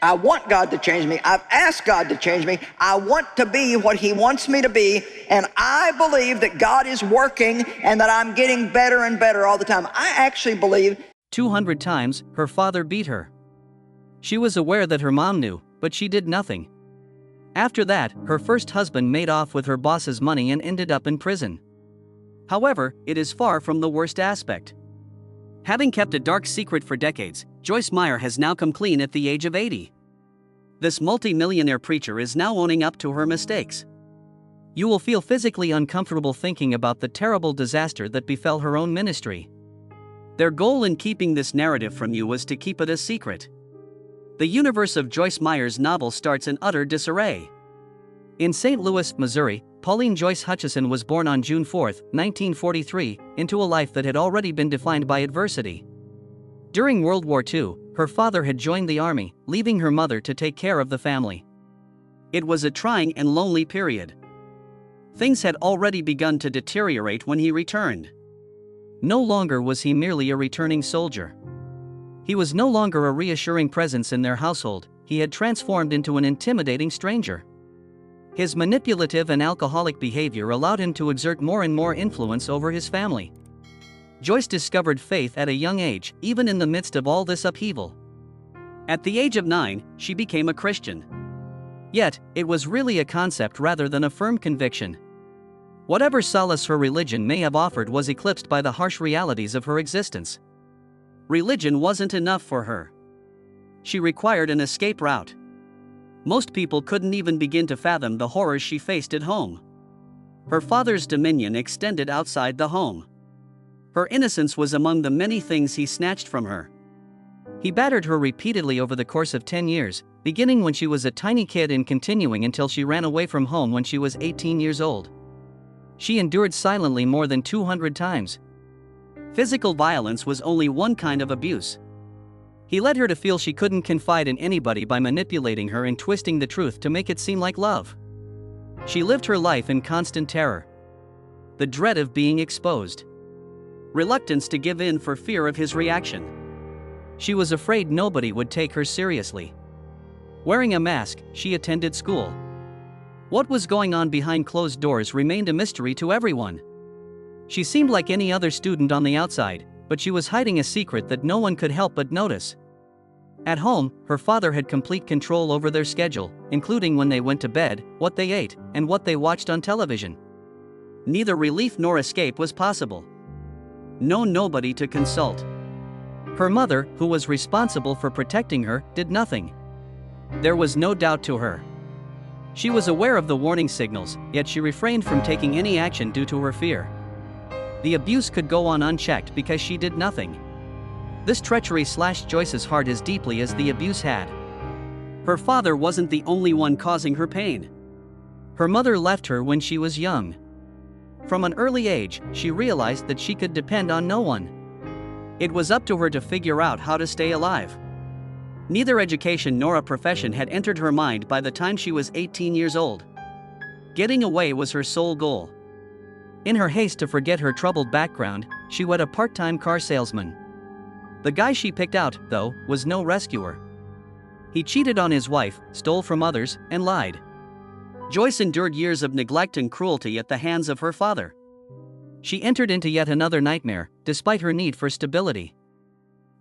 I want God to change me. I've asked God to change me. I want to be what He wants me to be, and I believe that God is working and that I'm getting better and better all the time. I actually believe 200 times her father beat her. She was aware that her mom knew, but she did nothing. After that, her first husband made off with her boss's money and ended up in prison. However, it is far from the worst aspect. Having kept a dark secret for decades, Joyce Meyer has now come clean at the age of 80. This multi-millionaire preacher is now owning up to her mistakes. You will feel physically uncomfortable thinking about the terrible disaster that befell her own ministry. Their goal in keeping this narrative from you was to keep it a secret. The universe of Joyce Meyer's novel starts in utter disarray. In St. Louis, Missouri, Pauline Joyce Hutchison was born on June 4, 1943, into a life that had already been defined by adversity. During World War II, her father had joined the army, leaving her mother to take care of the family. It was a trying and lonely period. Things had already begun to deteriorate when he returned. No longer was he merely a returning soldier. He was no longer a reassuring presence in their household, he had transformed into an intimidating stranger. His manipulative and alcoholic behavior allowed him to exert more and more influence over his family. Joyce discovered faith at a young age, even in the midst of all this upheaval. At the age of 9, she became a Christian. Yet, it was really a concept rather than a firm conviction. Whatever solace her religion may have offered was eclipsed by the harsh realities of her existence. Religion wasn't enough for her. She required an escape route. Most people couldn't even begin to fathom the horrors she faced at home. Her father's dominion extended outside the home. Her innocence was among the many things he snatched from her. He battered her repeatedly over the course of 10 years, beginning when she was a tiny kid and continuing until she ran away from home when she was 18 years old. She endured silently more than 200 times. Physical violence was only one kind of abuse. He led her to feel she couldn't confide in anybody by manipulating her and twisting the truth to make it seem like love. She lived her life in constant terror. The dread of being exposed. Reluctance to give in for fear of his reaction. She was afraid nobody would take her seriously. Wearing a mask, she attended school. What was going on behind closed doors remained a mystery to everyone. She seemed like any other student on the outside, but she was hiding a secret that no one could help but notice. At home, her father had complete control over their schedule, including when they went to bed, what they ate, and what they watched on television. Neither relief nor escape was possible. Nobody to consult. Her mother, who was responsible for protecting her, did nothing. There was no doubt to her. She was aware of the warning signals, yet she refrained from taking any action due to her fear. The abuse could go on unchecked because she did nothing. This treachery slashed Joyce's heart as deeply as the abuse had. Her father wasn't the only one causing her pain. Her mother left her when she was young. From an early age, she realized that she could depend on no one. It was up to her to figure out how to stay alive. Neither education nor a profession had entered her mind by the time she was 18 years old. Getting away was her sole goal. In her haste to forget her troubled background, she wed a part-time car salesman. The guy she picked out, though, was no rescuer. He cheated on his wife, stole from others, and lied. Joyce endured years of neglect and cruelty at the hands of her father. She entered into yet another nightmare, despite her need for stability.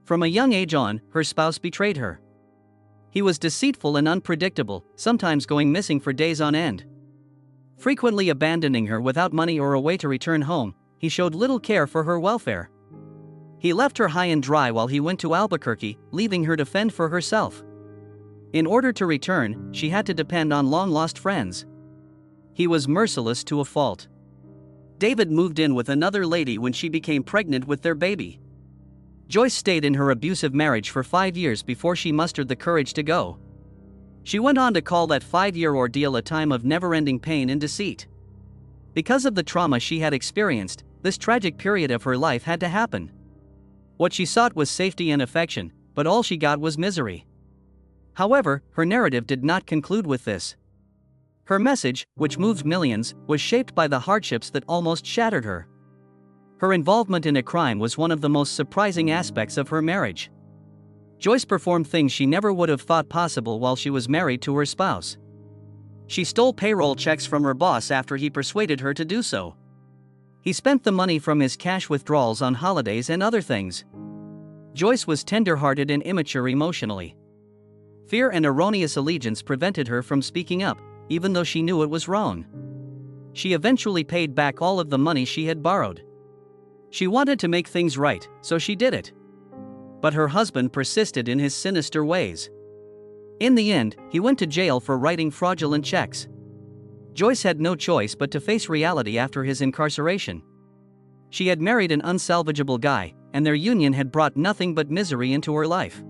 From a young age on, her spouse betrayed her. He was deceitful and unpredictable, sometimes going missing for days on end. Frequently abandoning her without money or a way to return home, he showed little care for her welfare. He left her high and dry while he went to Albuquerque, leaving her to fend for herself. In order to return, she had to depend on long-lost friends. He was merciless to a fault. David moved in with another lady when she became pregnant with their baby. Joyce stayed in her abusive marriage for 5 years before she mustered the courage to go. She went on to call that 5-year ordeal a time of never-ending pain and deceit. Because of the trauma she had experienced, this tragic period of her life had to happen. What she sought was safety and affection, but all she got was misery. However, her narrative did not conclude with this. Her message, which moved millions, was shaped by the hardships that almost shattered her. Her involvement in a crime was one of the most surprising aspects of her marriage. Joyce performed things she never would have thought possible while she was married to her spouse. She stole payroll checks from her boss after he persuaded her to do so. He spent the money from his cash withdrawals on holidays and other things. Joyce was tender-hearted and immature emotionally. Fear and erroneous allegiance prevented her from speaking up, even though she knew it was wrong. She eventually paid back all of the money she had borrowed. She wanted to make things right, so she did it. But her husband persisted in his sinister ways. In the end, he went to jail for writing fraudulent checks. Joyce had no choice but to face reality after his incarceration. She had married an unsalvageable guy, and their union had brought nothing but misery into her life.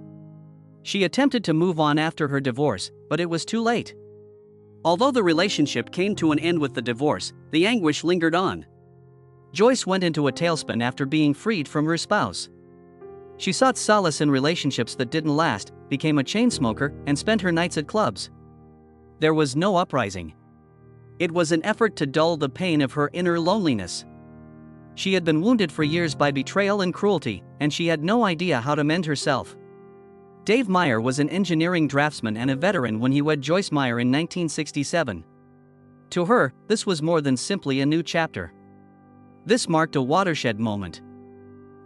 She attempted to move on after her divorce, but it was too late. Although the relationship came to an end with the divorce, the anguish lingered on. Joyce went into a tailspin after being freed from her spouse. She sought solace in relationships that didn't last, became a chain smoker, and spent her nights at clubs. There was no uprising. It was an effort to dull the pain of her inner loneliness. She had been wounded for years by betrayal and cruelty, and she had no idea how to mend herself. Dave Meyer was an engineering draftsman and a veteran when he wed Joyce Meyer in 1967. To her, this was more than simply a new chapter. This marked a watershed moment.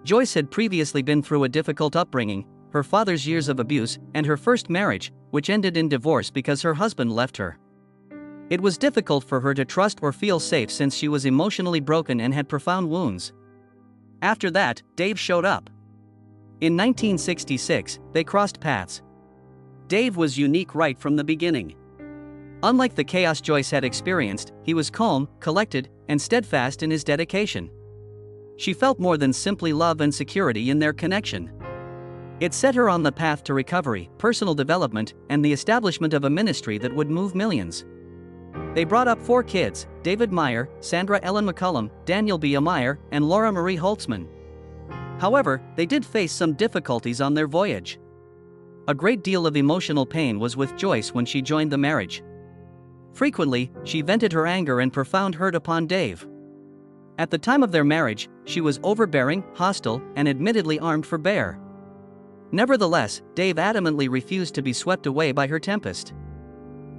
Joyce had previously been through a difficult upbringing, her father's years of abuse, and her first marriage, which ended in divorce because her husband left her. It was difficult for her to trust or feel safe since she was emotionally broken and had profound wounds. After that, Dave showed up. In 1966, they crossed paths. Dave was unique right from the beginning. Unlike the chaos Joyce had experienced, he was calm, collected, and steadfast in his dedication. She felt more than simply love and security in their connection. It set her on the path to recovery, personal development, and the establishment of a ministry that would move millions. They brought up 4 kids: David Meyer, Sandra Ellen McCullum, Daniel B. Meyer, and Laura Marie Holtzman. However, they did face some difficulties on their voyage. A great deal of emotional pain was with Joyce when she joined the marriage. Frequently, she vented her anger and profound hurt upon Dave. At the time of their marriage, she was overbearing, hostile, and admittedly armed for bear. Nevertheless, Dave adamantly refused to be swept away by her tempest.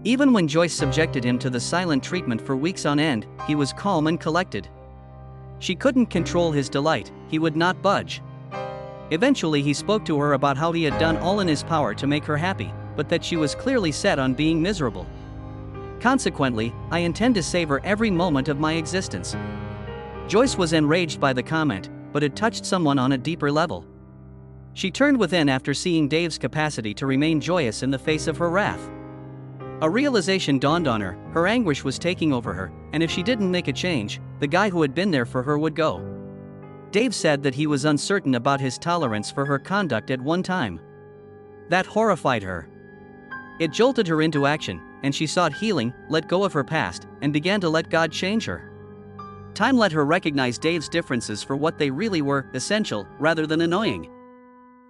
Even when Joyce subjected him to the silent treatment for weeks on end, he was calm and collected. She couldn't control his delight, he would not budge. Eventually he spoke to her about how he had done all in his power to make her happy, but that she was clearly set on being miserable. Consequently, I intend to savor every moment of my existence. Joyce was enraged by the comment, but it touched someone on a deeper level. She turned within after seeing Dave's capacity to remain joyous in the face of her wrath. A realization dawned on her: her anguish was taking over her, and if she didn't make a change, the guy who had been there for her would go. Dave said that he was uncertain about his tolerance for her conduct at one time. That horrified her. It jolted her into action, and she sought healing, let go of her past, and began to let God change her. Time let her recognize Dave's differences for what they really were: essential, rather than annoying.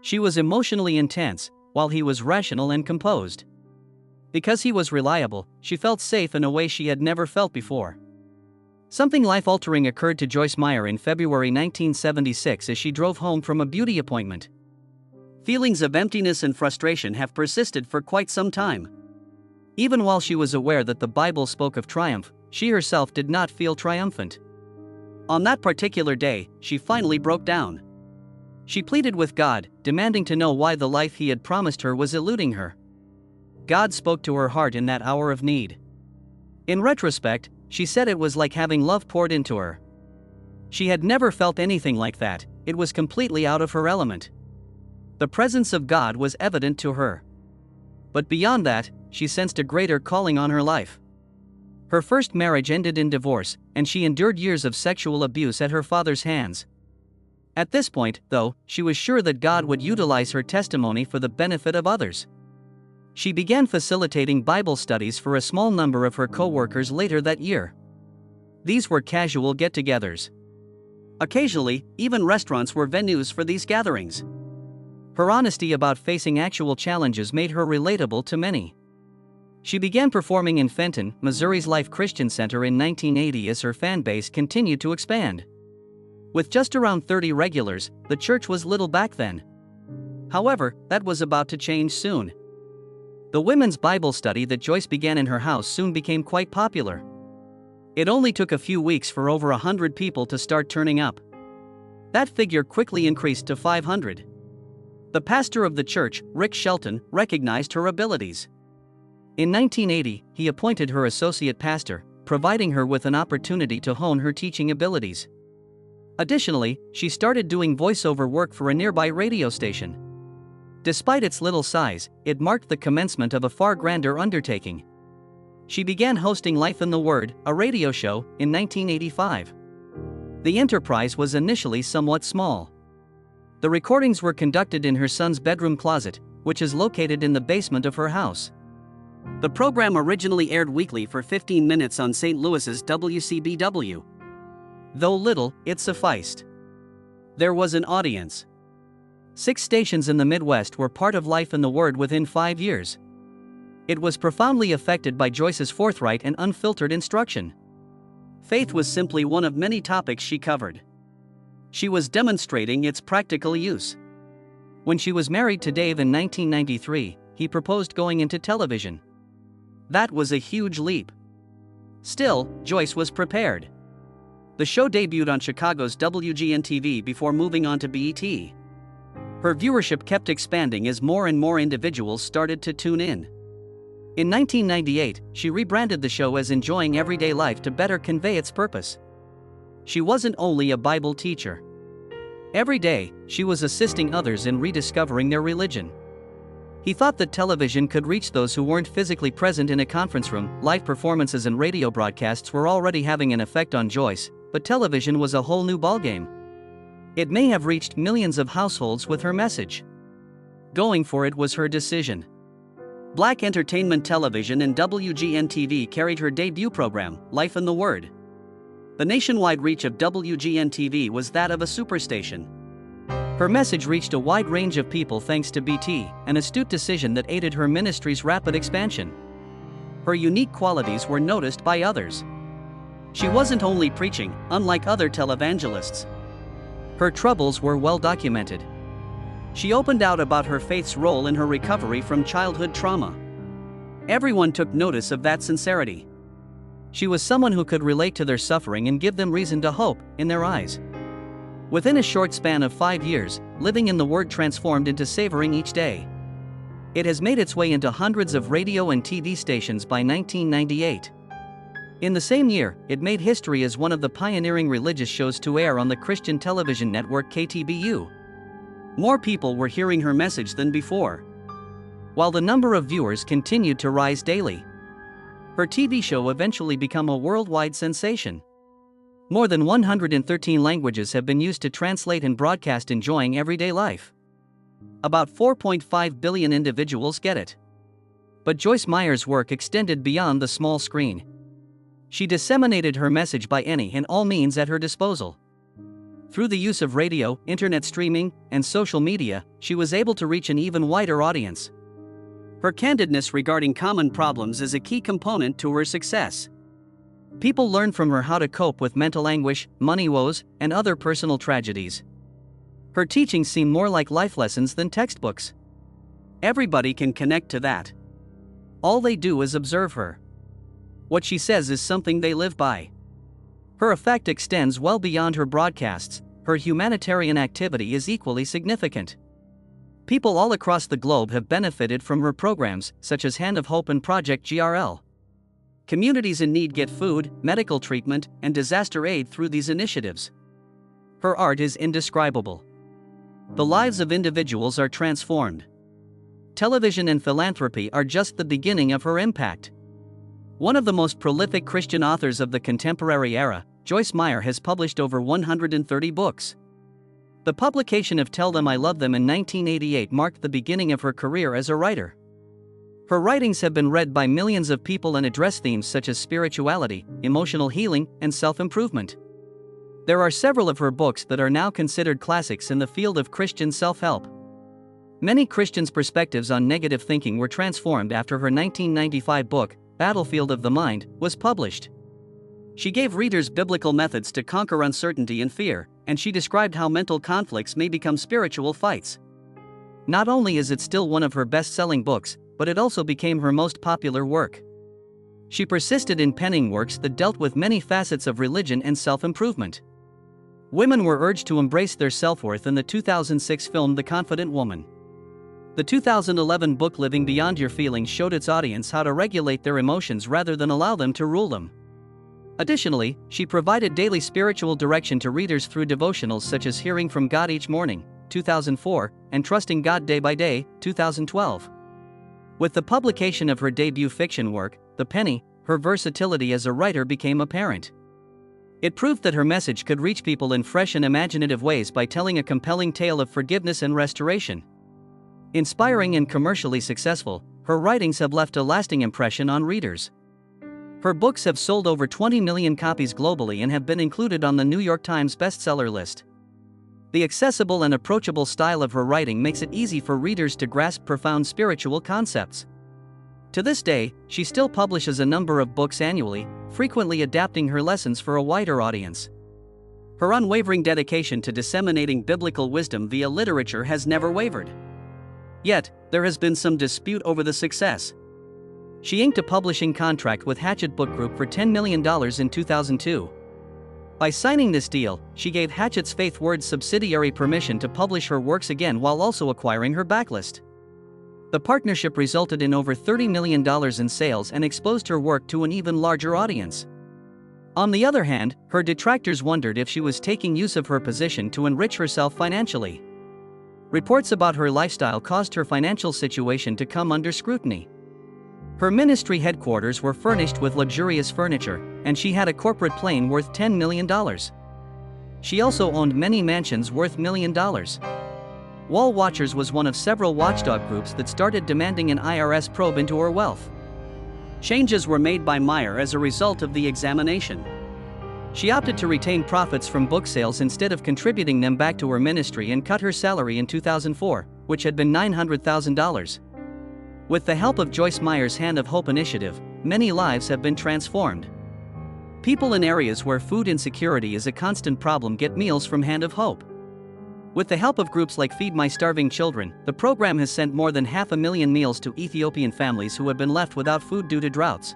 She was emotionally intense, while he was rational and composed. Because he was reliable, she felt safe in a way she had never felt before. Something life-altering occurred to Joyce Meyer in February 1976 as she drove home from a beauty appointment. Feelings of emptiness and frustration have persisted for quite some time. Even while she was aware that the Bible spoke of triumph, she herself did not feel triumphant. On that particular day, she finally broke down. She pleaded with God, demanding to know why the life He had promised her was eluding her. God spoke to her heart in that hour of need. In retrospect, she said it was like having love poured into her. She had never felt anything like that. It was completely out of her element. The presence of God was evident to her. But beyond that, she sensed a greater calling on her life. Her first marriage ended in divorce, and she endured years of sexual abuse at her father's hands. At this point, though, she was sure that God would utilize her testimony for the benefit of others. She began facilitating Bible studies for a small number of her co-workers later that year. These were casual get-togethers. Occasionally, even restaurants were venues for these gatherings. Her honesty about facing actual challenges made her relatable to many. She began performing in Fenton, Missouri's Life Christian Center in 1980 as her fan base continued to expand. With just around 30 regulars, the church was little back then. However, that was about to change soon. The women's Bible study that Joyce began in her house soon became quite popular. It only took a few weeks for over 100 people to start turning up. That figure quickly increased to 500. The pastor of the church, Rick Shelton, recognized her abilities. In 1980, he appointed her associate pastor, providing her with an opportunity to hone her teaching abilities. Additionally, she started doing voiceover work for a nearby radio station. Despite its little size, it marked the commencement of a far grander undertaking. She began hosting Life in the Word, a radio show, in 1985. The enterprise was initially somewhat small. The recordings were conducted in her son's bedroom closet, which is located in the basement of her house. The program originally aired weekly for 15 minutes on St. Louis's WCBW. Though little, it sufficed. There was an audience. 6 stations in the Midwest were part of Life in the Word within 5 years. It was profoundly affected by Joyce's forthright and unfiltered instruction. Faith was simply one of many topics she covered. She was demonstrating its practical use. When she was married to Dave in 1993, he proposed going into television. That was a huge leap. Still, Joyce was prepared. The show debuted on Chicago's WGN-TV before moving on to BET. Her viewership kept expanding as more and more individuals started to tune in. In 1998, she rebranded the show as Enjoying Everyday Life to better convey its purpose. She wasn't only a Bible teacher. Every day, she was assisting others in rediscovering their religion. He thought that television could reach those who weren't physically present in a conference room. Live performances and radio broadcasts were already having an effect on Joyce, but television was a whole new ballgame. It may have reached millions of households with her message. Going for it was her decision. Black entertainment television and WGN-TV carried her debut program, Life in the Word. The nationwide reach of WGN-TV was that of a superstation. Her message reached a wide range of people thanks to BT, an astute decision that aided her ministry's rapid expansion. Her unique qualities were noticed by others. She wasn't only preaching, unlike other televangelists. Her troubles were well documented. She opened out about her faith's role in her recovery from childhood trauma. Everyone took notice of that sincerity. She was someone who could relate to their suffering and give them reason to hope, in their eyes. Within a short span of 5 years, Living in the Word transformed into Savoring Each Day. It has made its way into hundreds of radio and TV stations by 1998. In the same year, it made history as one of the pioneering religious shows to air on the Christian television network KTBU. More people were hearing her message than before, while the number of viewers continued to rise daily. Her TV show eventually became a worldwide sensation. More than 113 languages have been used to translate and broadcast Enjoying Everyday Life. About 4.5 billion individuals get it. But Joyce Meyer's work extended beyond the small screen. She disseminated her message by any and all means at her disposal. Through the use of radio, internet streaming, and social media, she was able to reach an even wider audience. Her candidness regarding common problems is a key component to her success. People learn from her how to cope with mental anguish, money woes, and other personal tragedies. Her teachings seem more like life lessons than textbooks. Everybody can connect to that. All they do is observe her. What she says is something they live by. Her effect extends well beyond her broadcasts. Her humanitarian activity is equally significant. People all across the globe have benefited from her programs, such as Hand of Hope and Project GRL. Communities in need get food, medical treatment, and disaster aid through these initiatives. Her art is indescribable. The lives of individuals are transformed. Television and philanthropy are just the beginning of her impact. One of the most prolific Christian authors of the contemporary era, Joyce Meyer has published over 130 books. The publication of Tell Them I Love Them in 1988 marked the beginning of her career as a writer. Her writings have been read by millions of people and address themes such as spirituality, emotional healing, and self-improvement. There are several of her books that are now considered classics in the field of Christian self-help. Many Christians' perspectives on negative thinking were transformed after her 1995 book, Battlefield of the Mind, was published. She gave readers biblical methods to conquer uncertainty and fear, and she described how mental conflicts may become spiritual fights. Not only is it still one of her best-selling books, but it also became her most popular work. She persisted in penning works that dealt with many facets of religion and self-improvement. Women were urged to embrace their self-worth in the 2006 film The Confident Woman. The 2011 book Living Beyond Your Feelings showed its audience how to regulate their emotions rather than allow them to rule them. Additionally, she provided daily spiritual direction to readers through devotionals such as Hearing from God Each Morning, 2004, and Trusting God Day by Day, 2012. With the publication of her debut fiction work, The Penny, her versatility as a writer became apparent. It proved that her message could reach people in fresh and imaginative ways by telling a compelling tale of forgiveness and restoration. Inspiring and commercially successful, her writings have left a lasting impression on readers. Her books have sold over 20 million copies globally and have been included on the New York Times bestseller list. The accessible and approachable style of her writing makes it easy for readers to grasp profound spiritual concepts. To this day, she still publishes a number of books annually, frequently adapting her lessons for a wider audience. Her unwavering dedication to disseminating biblical wisdom via literature has never wavered. Yet, there has been some dispute over the success. She inked a publishing contract with Hachette Book Group for $10 million in 2002. By signing this deal, she gave Hachette's Faith Words subsidiary permission to publish her works again while also acquiring her backlist. The partnership resulted in over $30 million in sales and exposed her work to an even larger audience. On the other hand, her detractors wondered if she was taking use of her position to enrich herself financially. Reports about her lifestyle caused her financial situation to come under scrutiny. Her ministry headquarters were furnished with luxurious furniture, and she had a corporate plane worth $10 million. She also owned many mansions worth $1 million. Wall Watchers was one of several watchdog groups that started demanding an IRS probe into her wealth. Changes were made by Meyer as a result of the examination. She opted to retain profits from book sales instead of contributing them back to her ministry and cut her salary in 2004, which had been $900,000. With the help of Joyce Meyer's Hand of Hope initiative, many lives have been transformed. People in areas where food insecurity is a constant problem get meals from Hand of Hope. With the help of groups like Feed My Starving Children, the program has sent more than 500,000 meals to Ethiopian families who had been left without food due to droughts.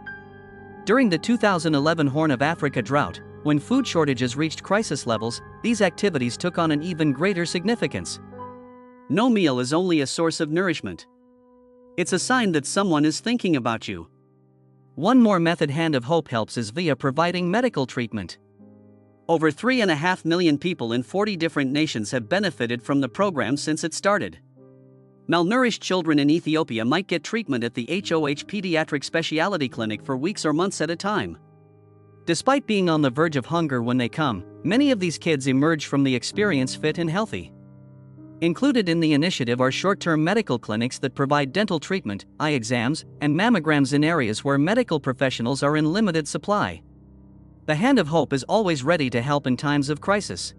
During the 2011 Horn of Africa drought, when food shortages reached crisis levels, these activities took on an even greater significance. No meal is only a source of nourishment. It's a sign that someone is thinking about you. One more method Hand of Hope helps is via providing medical treatment. Over 3.5 million people in 40 different nations have benefited from the program since it started. Malnourished children in Ethiopia might get treatment at the HOH Pediatric Specialty Clinic for weeks or months at a time. Despite being on the verge of hunger when they come, many of these kids emerge from the experience fit and healthy. Included in the initiative are short-term medical clinics that provide dental treatment, eye exams, and mammograms in areas where medical professionals are in limited supply. The Hand of Hope is always ready to help in times of crisis.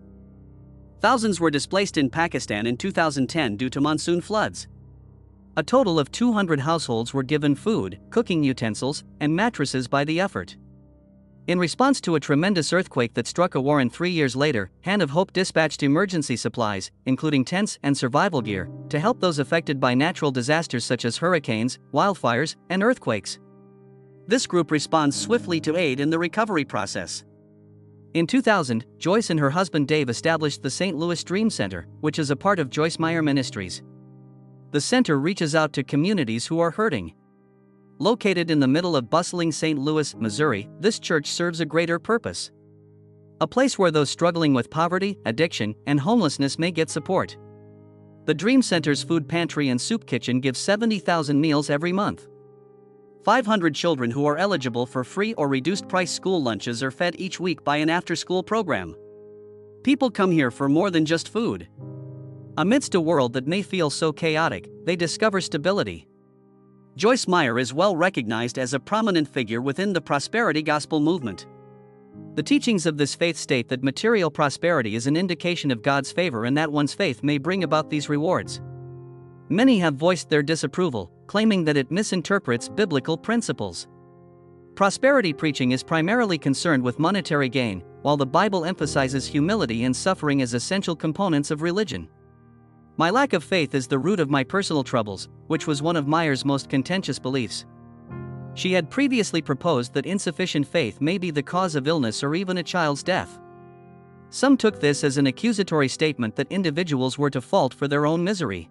Thousands were displaced in Pakistan in 2010 due to monsoon floods. A total of 200 households were given food, cooking utensils, and mattresses by the effort. In response to a tremendous earthquake that struck a Warren 3 years later, Hand of Hope dispatched emergency supplies, including tents and survival gear, to help those affected by natural disasters such as hurricanes, wildfires, and earthquakes. This group responds swiftly to aid in the recovery process. In 2000, Joyce and her husband Dave established the St. Louis Dream Center, which is a part of Joyce Meyer Ministries. The center reaches out to communities who are hurting. Located in the middle of bustling St. Louis, Missouri, this church serves a greater purpose. A place where those struggling with poverty, addiction, and homelessness may get support. The Dream Center's food pantry and soup kitchen gives 70,000 meals every month. 500 children who are eligible for free or reduced-price school lunches are fed each week by an after-school program. People come here for more than just food. Amidst a world that may feel so chaotic, they discover stability. Joyce Meyer is well recognized as a prominent figure within the prosperity gospel movement. The teachings of this faith state that material prosperity is an indication of God's favor and that one's faith may bring about these rewards. Many have voiced their disapproval, claiming that it misinterprets biblical principles. Prosperity preaching is primarily concerned with monetary gain, while the Bible emphasizes humility and suffering as essential components of religion. My lack of faith is the root of my personal troubles, which was one of Meyer's most contentious beliefs. She had previously proposed that insufficient faith may be the cause of illness or even a child's death. Some took this as an accusatory statement that individuals were to fault for their own misery.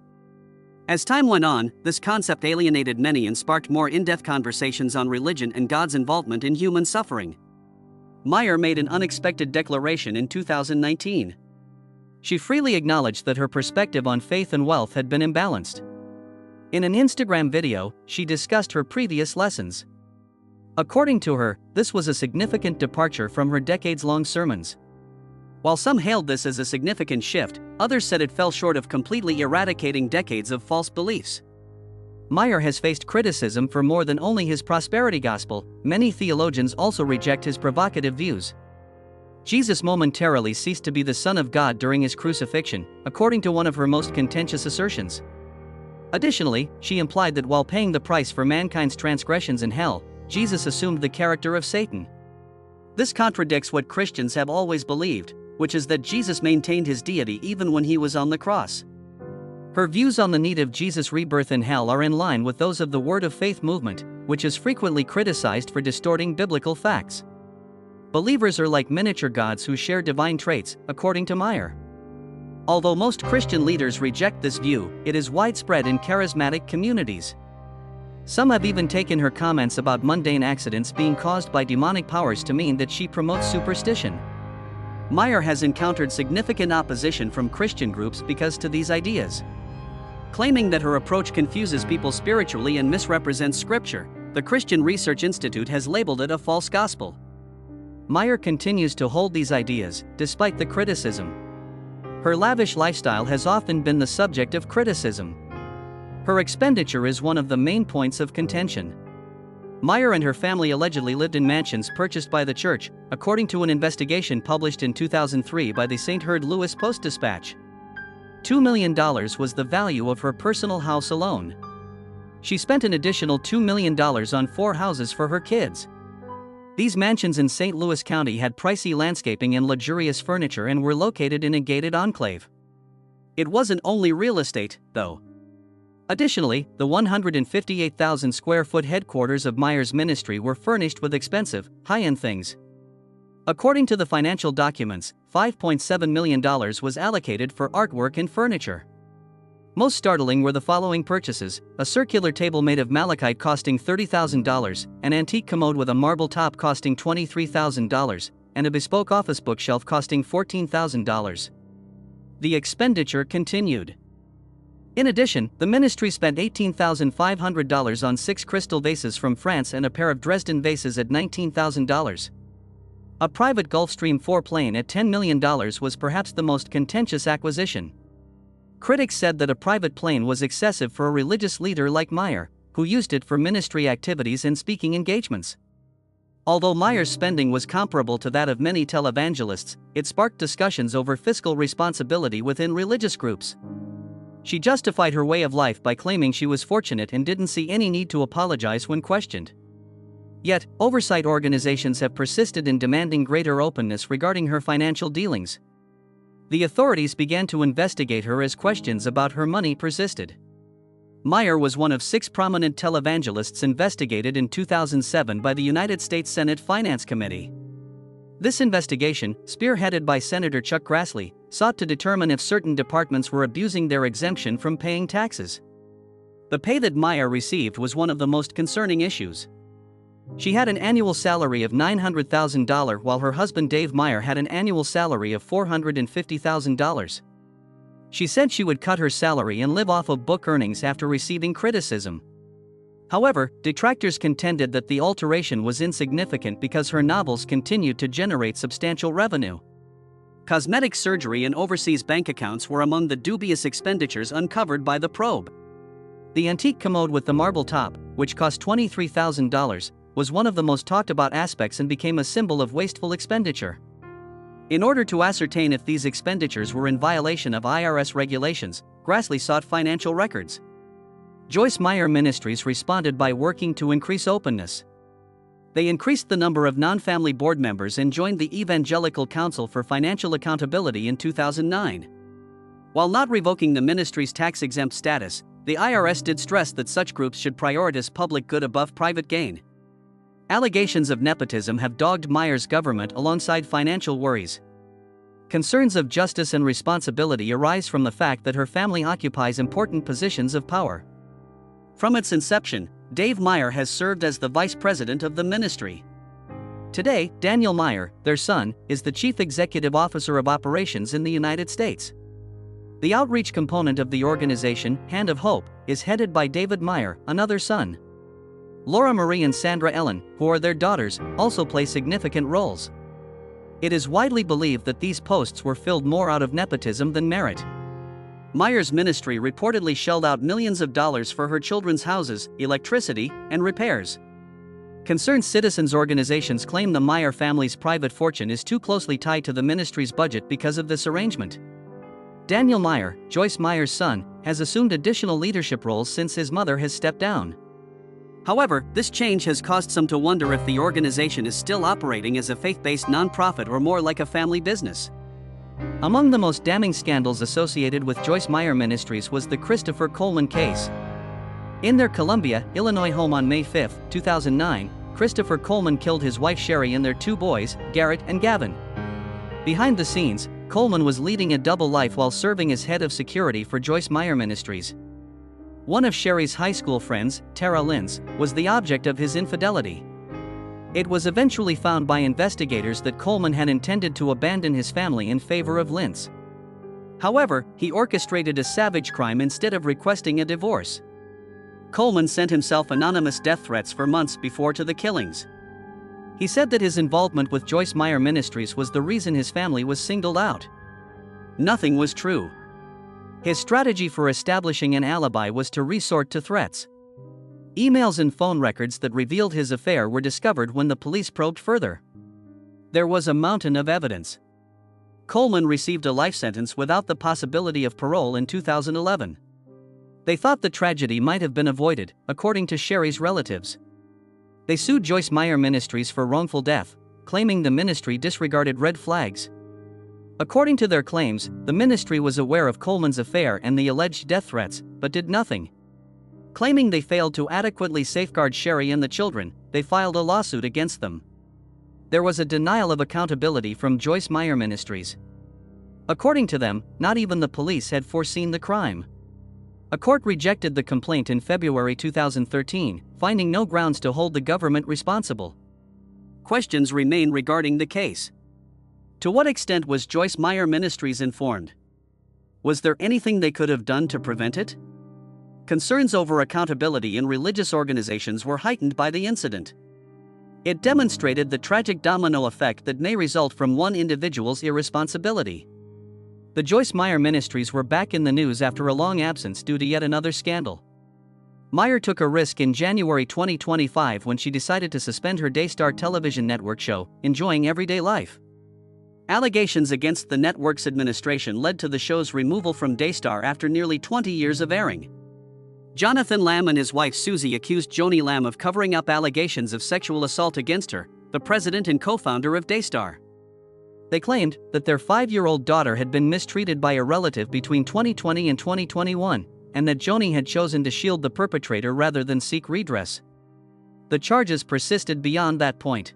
As time went on, this concept alienated many and sparked more in-depth conversations on religion and God's involvement in human suffering. Meyer made an unexpected declaration in 2019. She freely acknowledged that her perspective on faith and wealth had been imbalanced. In an Instagram video, she discussed her previous lessons. According to her, this was a significant departure from her decades-long sermons. While some hailed this as a significant shift, others said it fell short of completely eradicating decades of false beliefs. Meyer has faced criticism for more than only his prosperity gospel. Many theologians also reject his provocative views. Jesus momentarily ceased to be the Son of God during his crucifixion, according to one of her most contentious assertions. Additionally, she implied that while paying the price for mankind's transgressions in hell, Jesus assumed the character of Satan. This contradicts what Christians have always believed, which is that Jesus maintained his deity even when he was on the cross. Her views on the need of Jesus' rebirth in hell are in line with those of the Word of Faith movement, which is frequently criticized for distorting biblical facts. Believers are like miniature gods who share divine traits, according to Meyer. Although most Christian leaders reject this view, it is widespread in charismatic communities. Some have even taken her comments about mundane accidents being caused by demonic powers to mean that she promotes superstition. Meyer has encountered significant opposition from Christian groups because to these ideas. Claiming that her approach confuses people spiritually and misrepresents Scripture, the Christian Research Institute has labeled it a false gospel. Meyer continues to hold these ideas, despite the criticism. Her lavish lifestyle has often been the subject of criticism. Her expenditure is one of the main points of contention. Meyer and her family allegedly lived in mansions purchased by the church, according to an investigation published in 2003 by the St. Herd Louis Post-Dispatch. $2 million was the value of her personal house alone. She spent an additional $2 million on 4 houses for her kids. These mansions in St. Louis County had pricey landscaping and luxurious furniture and were located in a gated enclave. It wasn't only real estate, though. Additionally, the 158,000 square foot headquarters of Meyer's ministry were furnished with expensive, high-end things. According to the financial documents, $5.7 million was allocated for artwork and furniture. Most startling were the following purchases: a circular table made of malachite costing $30,000, an antique commode with a marble top costing $23,000, and a bespoke office bookshelf costing $14,000. The expenditure continued. In addition, the ministry spent $18,500 on 6 crystal vases from France and a pair of Dresden vases at $19,000. A private Gulfstream 4 plane at $10 million was perhaps the most contentious acquisition. Critics said that a private plane was excessive for a religious leader like Meyer, who used it for ministry activities and speaking engagements. Although Meyer's spending was comparable to that of many televangelists, it sparked discussions over fiscal responsibility within religious groups. She justified her way of life by claiming she was fortunate and didn't see any need to apologize when questioned. Yet, oversight organizations have persisted in demanding greater openness regarding her financial dealings. The authorities began to investigate her as questions about her money persisted. Meyer was one of 6 prominent televangelists investigated in 2007 by the United States Senate Finance Committee. This investigation, spearheaded by Senator Chuck Grassley, sought to determine if certain departments were abusing their exemption from paying taxes. The pay that Meyer received was one of the most concerning issues. She had an annual salary of $900,000 while her husband Dave Meyer had an annual salary of $450,000. She said she would cut her salary and live off of book earnings after receiving criticism. However, detractors contended that the alteration was insignificant because her novels continued to generate substantial revenue. Cosmetic surgery and overseas bank accounts were among the dubious expenditures uncovered by the probe. The antique commode with the marble top, which cost $23,000, was one of the most talked about aspects and became a symbol of wasteful expenditure. In order to ascertain if these expenditures were in violation of IRS regulations, Grassley sought financial records. Joyce Meyer Ministries responded by working to increase openness. They increased the number of non-family board members and joined the Evangelical Council for Financial Accountability in 2009. While not revoking the ministry's tax-exempt status, the IRS did stress that such groups should prioritize public good above private gain. Allegations of nepotism have dogged Meyer's government alongside financial worries. Concerns of justice and responsibility arise from the fact that her family occupies important positions of power. From its inception, Dave Meyer has served as the vice president of the ministry. Today, Daniel Meyer, their son, is the chief executive officer of operations in the United States. The outreach component of the organization, Hand of Hope, is headed by David Meyer, another son. Laura Marie and Sandra Ellen, who are their daughters, also play significant roles. It is widely believed that these posts were filled more out of nepotism than merit. Meyer's ministry reportedly shelled out millions of dollars for her children's houses, electricity, and repairs. Concerned citizens organizations claim the Meyer family's private fortune is too closely tied to the ministry's budget because of this arrangement. Daniel Meyer, Joyce Meyer's son, has assumed additional leadership roles since his mother has stepped down. However, this change has caused some to wonder if the organization is still operating as a faith-based nonprofit or more like a family business. Among the most damning scandals associated with Joyce Meyer Ministries was the Christopher Coleman case. In their Columbia, Illinois home on May 5, 2009, Christopher Coleman killed his wife Sherry and their two boys, Garrett and Gavin. Behind the scenes, Coleman was leading a double life while serving as head of security for Joyce Meyer Ministries. One of Sherry's high school friends, Tara Lins, was the object of his infidelity. It was eventually found by investigators that Coleman had intended to abandon his family in favor of Lins. However, he orchestrated a savage crime instead of requesting a divorce. Coleman sent himself anonymous death threats for months before to the killings. He said that his involvement with Joyce Meyer Ministries was the reason his family was singled out. Nothing was true. His strategy for establishing an alibi was to resort to threats. Emails and phone records that revealed his affair were discovered when the police probed further. There was a mountain of evidence. Coleman received a life sentence without the possibility of parole in 2011. They thought the tragedy might have been avoided, according to Sherry's relatives. They sued Joyce Meyer Ministries for wrongful death, claiming the ministry disregarded red flags. According to their claims, the ministry was aware of Coleman's affair and the alleged death threats, but did nothing. Claiming they failed to adequately safeguard Sherry and the children, they filed a lawsuit against them. There was a denial of accountability from Joyce Meyer Ministries. According to them, not even the police had foreseen the crime. A court rejected the complaint in February 2013, finding no grounds to hold the government responsible. Questions remain regarding the case. To what extent was Joyce Meyer Ministries informed? Was there anything they could have done to prevent it? Concerns over accountability in religious organizations were heightened by the incident. It demonstrated the tragic domino effect that may result from one individual's irresponsibility. The Joyce Meyer Ministries were back in the news after a long absence due to yet another scandal. Meyer took a risk in January 2025 when she decided to suspend her Daystar television network show, Enjoying Everyday Life. Allegations against the network's administration led to the show's removal from Daystar after nearly 20 years of airing. Jonathan Lamb and his wife Susie accused Joni Lamb of covering up allegations of sexual assault against her, the president and co-founder of Daystar. They claimed that their 5-year-old daughter had been mistreated by a relative between 2020 and 2021, and that Joni had chosen to shield the perpetrator rather than seek redress. The charges persisted beyond that point.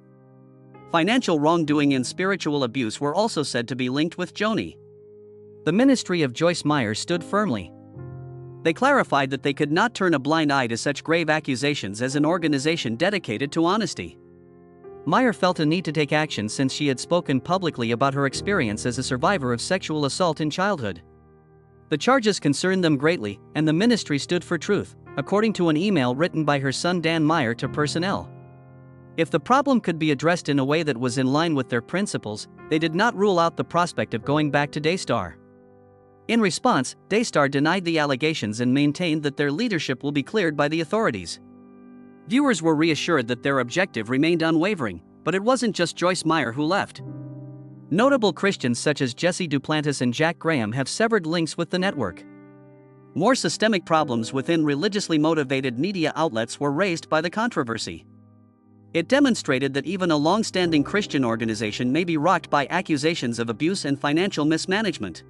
Financial wrongdoing and spiritual abuse were also said to be linked with Joni. The ministry of Joyce Meyer stood firmly. They clarified that they could not turn a blind eye to such grave accusations as an organization dedicated to honesty. Meyer felt a need to take action since she had spoken publicly about her experience as a survivor of sexual assault in childhood. The charges concerned them greatly, and the ministry stood for truth, according to an email written by her son Dan Meyer to personnel. If the problem could be addressed in a way that was in line with their principles, they did not rule out the prospect of going back to Daystar. In response, Daystar denied the allegations and maintained that their leadership will be cleared by the authorities. Viewers were reassured that their objective remained unwavering, but it wasn't just Joyce Meyer who left. Notable Christians such as Jesse Duplantis and Jack Graham have severed links with the network. More systemic problems within religiously motivated media outlets were raised by the controversy. It demonstrated that even a long-standing Christian organization may be rocked by accusations of abuse and financial mismanagement.